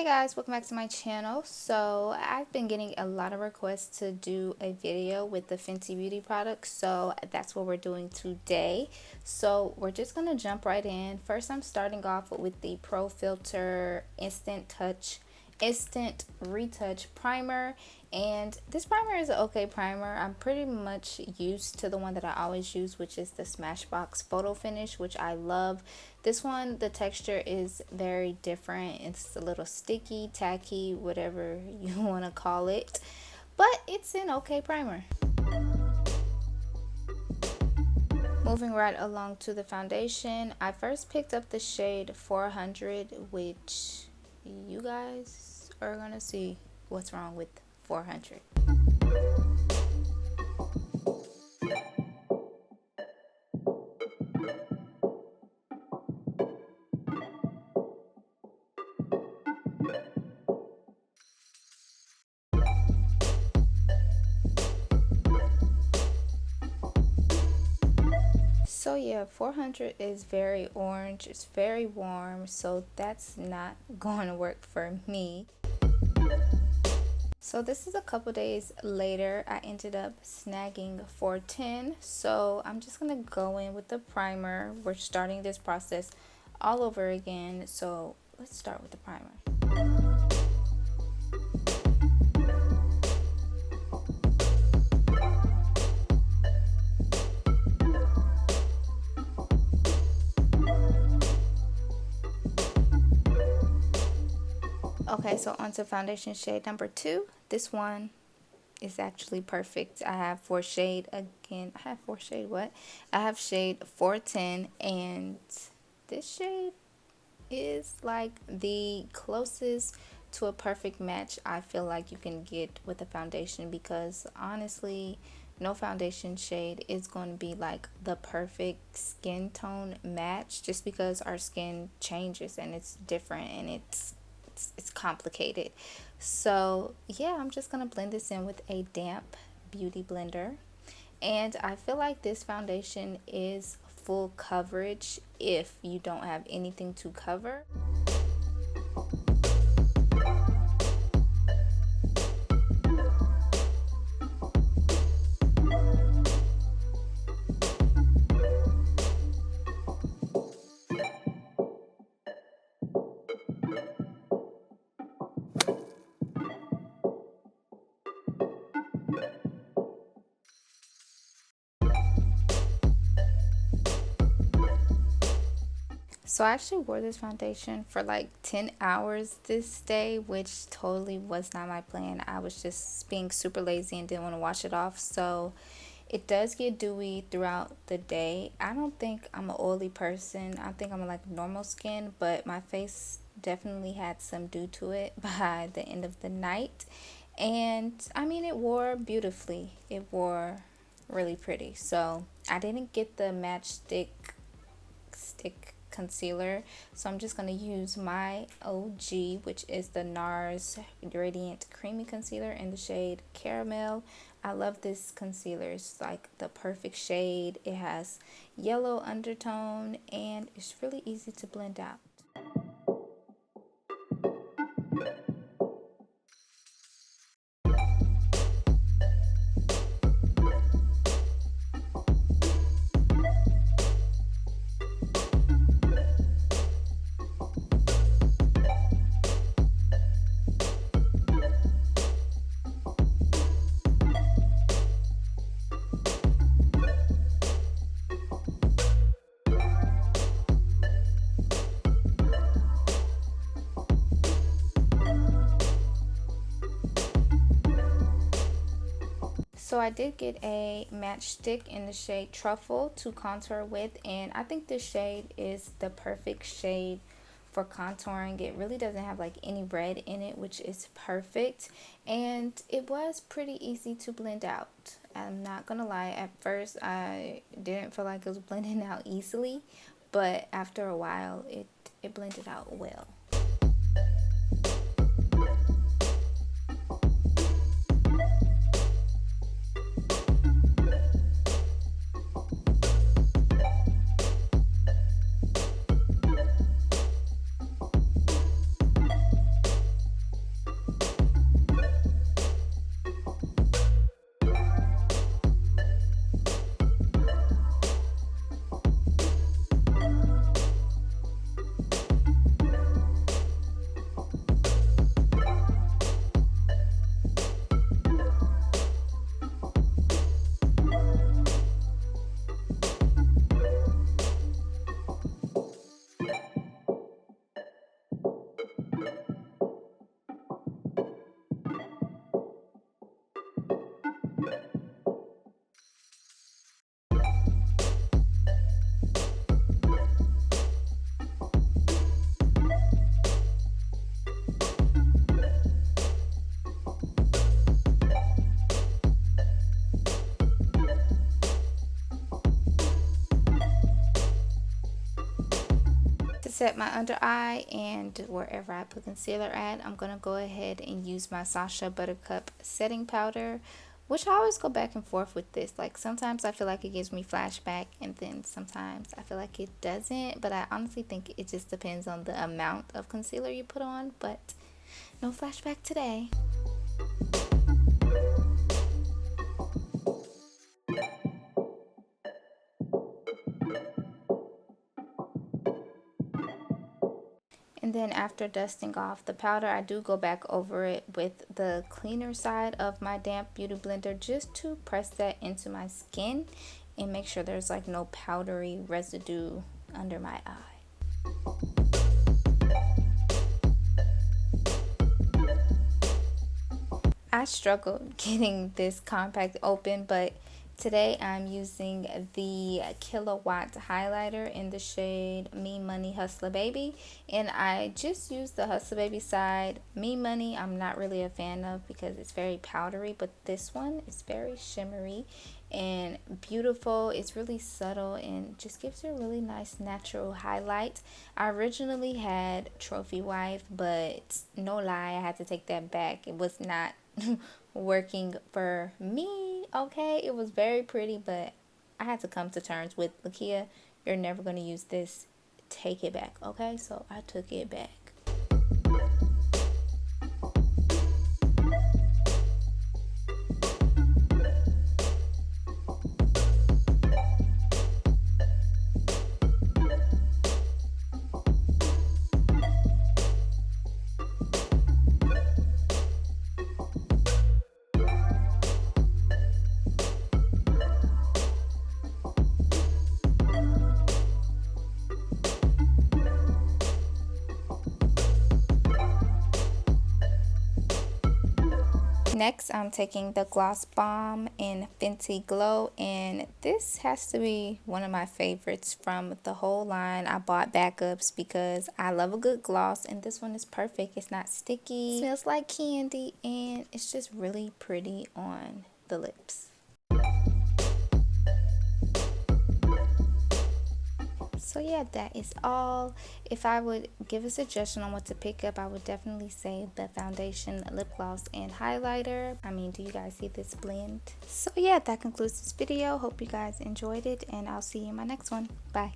Hey guys, welcome back to my channel. So I've been getting a lot of requests to do a video with the Fenty Beauty products, so that's what we're doing today. So we're just gonna jump right in. First, I'm starting off with the Pro Filter Instant Retouch Primer, and this primer is an okay primer. I'm pretty much used to the one that I always use, which is the Smashbox Photo Finish, which I love. This one, the texture is very different. It's a little sticky, tacky, whatever you want to call it, but it's an okay primer. Moving right along to the foundation, I first picked up the shade 400, which you guys are gonna see what's wrong with 400. So yeah, 400 is very orange, it's very warm, so that's not going to work for me. So this is a couple days later. I ended up snagging 410, so I'm just going to go in with the primer. We're starting this process all over again, so let's start with the primer. Okay, so onto foundation shade number 2. This one is actually perfect. I have shade 410, and this shade is like the closest to a perfect match I feel like you can get with a foundation, because honestly, no foundation shade is going to be like the perfect skin tone match, just because our skin changes and it's different and it's complicated. So yeah, I'm just gonna blend this in with a damp beauty blender, and I feel like this foundation is full coverage if you don't have anything to cover. So I actually wore this foundation for like 10 hours this day, which totally was not my plan. I was just being super lazy and didn't want to wash it off. So it does get dewy throughout the day. I don't think I'm an oily person. I think I'm like normal skin, but my face definitely had some dew to it by the end of the night. And I mean, it wore beautifully. It wore really pretty. So I didn't get the matchstick stick concealer, so I'm just going to use my OG, which is the NARS Radiant Creamy Concealer in the shade Caramel. I love this concealer. It's like the perfect shade. It has yellow undertone and it's really easy to blend out. So I did get a matchstick in the shade Truffle to contour with, and I think this shade is the perfect shade for contouring. It really doesn't have like any red in it, which is perfect, and it was pretty easy to blend out. I'm not gonna lie, at first I didn't feel like it was blending out easily, but after a while it blended out well. set my under eye and wherever I put concealer at, I'm going to go ahead and use my Sasha Buttercup setting powder, which I always go back and forth with this. Like sometimes I feel like it gives me flashback and then sometimes I feel like it doesn't, but I honestly think it just depends on the amount of concealer you put on, but no flashback today. And then after dusting off the powder, I do go back over it with the cleaner side of my damp beauty blender just to press that into my skin and make sure there's like no powdery residue under my eye. I struggled getting this compact open, but today I'm using the Kilowatt highlighter in the shade Me Money Hustler Baby, and I just used the Hustler Baby side. Me Money I'm not really a fan of because it's very powdery, but this one is very shimmery and beautiful. It's really subtle and just gives you a really nice natural highlight. I originally had Trophy Wife, but no lie, I had to take that back. It was not working for me. Okay, it was very pretty, but I had to come to terms with, Lakia, you're never going to use this. Take it back. Okay, so I took it back. Next, I'm taking the Gloss Bomb in Fenty Glow, and this has to be one of my favorites from the whole line. I bought backups because I love a good gloss, and this one is perfect. It's not sticky, smells like candy, and it's just really pretty on the lips. So yeah, that is all. If I would give a suggestion on what to pick up, I would definitely say the foundation, lip gloss, and highlighter. I mean, do you guys see this blend? So yeah, that concludes this video. Hope you guys enjoyed it, and I'll see you in my next one. Bye.